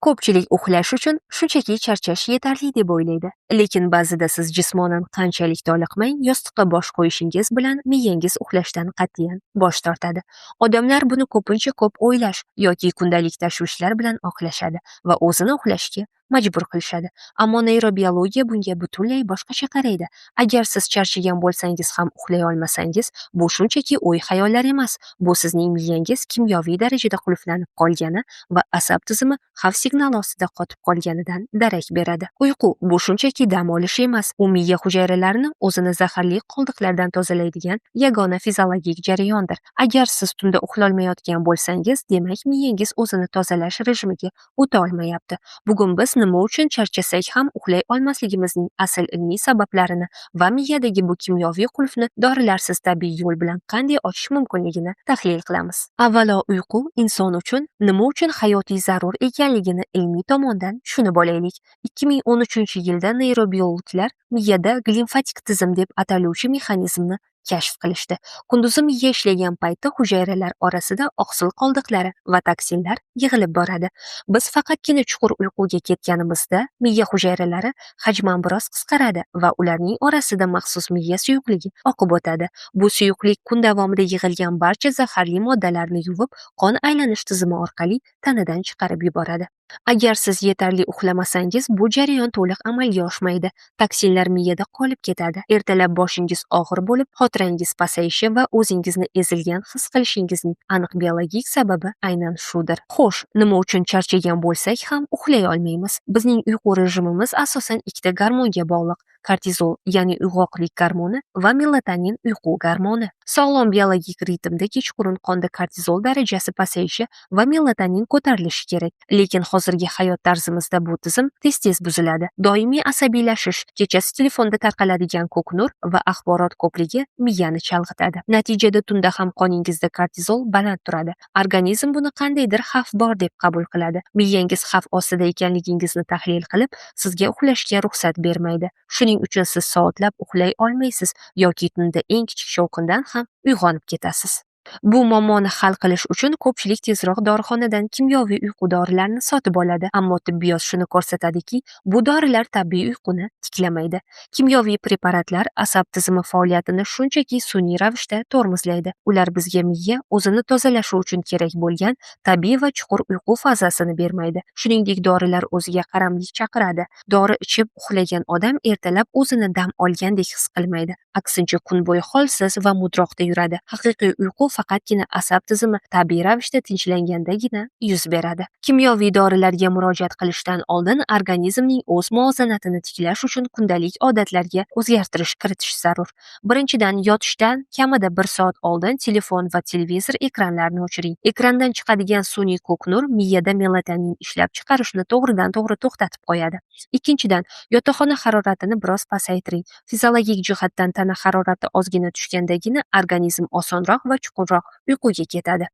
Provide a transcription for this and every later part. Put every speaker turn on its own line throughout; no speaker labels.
Ko'pchilik uxlash uchun shunchaki charchash yetarli deb o'ylaydi. Lekin ba'zida siz jismonan qanchalik toliqmang, yostiqqa bosh qo'yishingiz bilan miyangiz uxlashdan qat'iyan bosh tortadi. Odamlar buni ko'pincha ko'p o'ylash yoki kundalik tashvishlar bilan oqlashadi va o'zini uxlashga majbur qilishadi. Ammo neyrobiologiya bunga butunlay boshqacha qaraydi. Agar siz charchagan bo'lsangiz ham uxlay olmasangiz, bu shunchaki o'y-xayollar emas. Bu sizning miyangiz kimyoviy darajada qulflanib qolgani va asab tizimi xavf signali ostida qotib qolganidan darak beradi. Uyqu bu shunchaki dam olish emas, u miya hujayralarini o'zini zaharli qoldiqlardan tozalaydigan yagona fiziologik jarayondir. Agar siz tunda uxlolmayotgan bo'lsangiz, demak miyangiz o'zini tozalash rejimiga o'ta olmayapti. Bugun biz nima uchun charchasak ham uxlay olmasligimizning asl ilmiy sabablarini va miyadagi bu kimyoviy qulfni dorilarsiz tabiiy yo'l bilan qanday ochish mumkinligini tahlil qilamiz. Avvalo, uyqu inson uchun nima uchun hayotiy zarur ekanligini ilmiy tomondan tushunib olaylik. 2013-yilda neyrobiologlar miyada glimfatik tizim deb ataluvchi mexanizmni kashf qilishdi. Kunduzi miya ishlagan paytda hujayralar orasida oqsil qoldiqlari va toksinlar yig'ilib boradi. Biz faqatgina chuqur uyquga ketganimizda miya hujayralari hajman biroz qisqaradi va ularning orasida maxsus miya suyuqligi oqib o'tadi. Bu suyuqlik kun davomida yig'ilgan barcha zaharli moddalarni yuvib, qon aylanish tizimi orqali tanadan chiqarib yuboradi. Agar siz yetarli uxlamasangiz, bu jarayon to'liq amalga oshmaydi. Toksinlar miyada qolib ketadi. Ertalab boshingiz og'ir bo'lib, xotirangiz pasayishi va o'zingizni ezilgan his qilishingizning aniq biologik sababi aynan shudir. Xo'sh, nima uchun charchagan bo'lsak ham uxlay olmaymiz? Bizning uyqu rejimimiz asosan ikkita gormonga bog'liq: kortizol, ya'ni uyg'oqlik gormoni va melatonin, uyqu gormoni. Sog'lom biologik ritmda kechqurun qonda kortizol darajasi pasayishi va melatonin ko'tarilishi kerak. Lekin hozirgi hayot tarzimizda bu tizim tez-tez buziladi. Doimiy asabiylashish, kechasi telefonda tarqaladigan ko'k nur va axborot ko'pligi miyani chalg'itadi. Natijada tunda ham qoningizda kortizol baland turadi. Organizm buni qandaydir xavf bor deb qabul qiladi. Miyangiz xavf ostida ekanligingizni tahlil qilib, sizga uxlashga ruxsat bermaydi. Shuning uchun siz soatlab uxlay olmaysiz yoki tunda eng kichik shovqindan ham uyg'onib ketasiz. Bu muammoni hal qilish uchun ko'pchilik tezroq dorixonadan kimyoviy uyqu dorilarini sotib oladi, ammo tibbiyot shuni ko'rsatadiki, bu dorilar tabiiy uyquni tiklamaydi. Kimyoviy preparatlar asab tizimi faoliyatini shunchaki sun'iy ravishda tormozlaydi. Ular bizga miya o'zini tozalashi uchun kerak bo'lgan tabiiy va chuqur uyqu fazasini bermaydi. Shuningdek, dorilar o'ziga qaramlik chaqiradi. Dori ichib uxlagan odam ertalab o'zini dam olgandek his qilmaydi. Aksincha, kun bo'yi holsiz va mudroqda yuradi. Haqiqiy uyqu faqatgina asab tizimi tabiiy ravishda tinchlangandagina yuz beradi. Kimyoviy dorilarga murojaat qilishdan oldin organizmning o'z muvozanatini tiklash uchun kundalik odatlarga o'zgartirish kiritish zarur. Birinchidan, yotishdan kamida 1 soat oldin telefon va televizor ekranlarini o'chiring. Ekrandan chiqadigan sun'iy ko'k nur miyada melatonin ishlab chiqarishni to'g'ridan-to'g'ri to'xtatib qo'yadi. Ikkinchidan, yotoqxona haroratini biroz pasaytiring. Fiziologik jihatdan tana harorati ozgina tushgandagina organizm osonroq va chuqurroq uyquga ketadi.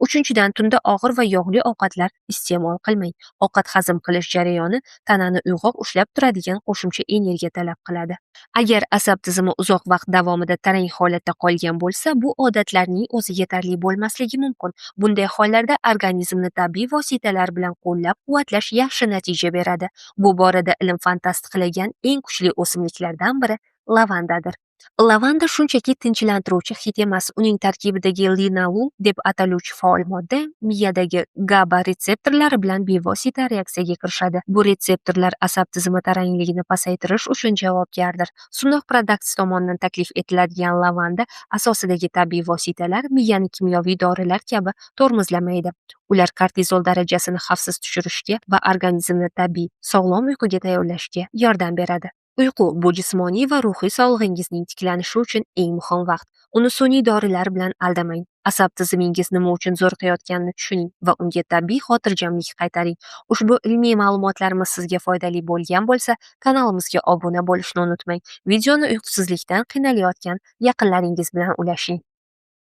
Uchinchidan, tunda og'ir va yog'li ovqatlar iste'mol qilmang. Ovqat hazm qilish jarayoni tanani uyg'oq ushlab turadigan qo'shimcha energiya talab qiladi. Agar asab tizimi uzoq vaqt davomida tarang holatda qolgan bo'lsa, bu odatlarning o'zi yetarli bo'lmasligi mumkin. Bunday hollarda organizmni tabiiy vositalar bilan qo'llab-quvvatlash yaxshi natija beradi. Bu borada ilm fan tasdiqlagan eng kuchli o'simliklardan biri lavandadir. Lavanda shunchaki tinchlantiruvchi hid emas, uning tarkibidagi linolol deb ataluvchi faol modda miyadagi GABA retseptorlari bilan bevosita reaksiyaga kirishadi. Bu retseptorlar asab tizimi tarangligini pasaytirish uchun javobgardir. Sun'iy Products tomonidan taklif etiladigan lavanda asosidagi tabiiy vositalar miyani kimyoviy dorilar kabi tormozlamaydi. Ular kortizol darajasini xavfsiz tushirishga va organizmni tabiiy, sog'lom uyquga tayyorlashga yordam beradi. Uyqu bu jismoniy va ruhiy sog'lig'ingizning tiklanishi uchun eng muhim vaqt. Uni sun'iy dorilar bilan aldamang. Asab tizimingiz nima uchun zo'riqayotganini tushuning va unga tabiiy xotirjamlik qaytaring. Ushbu ilmiy ma'lumotlarimiz sizga foydali bo'lgan bo'lsa, kanalimizga obuna bo'lishni unutmang. Videoni uyqusizlikdan qiynalayotgan yaqinlaringiz bilan ulashing.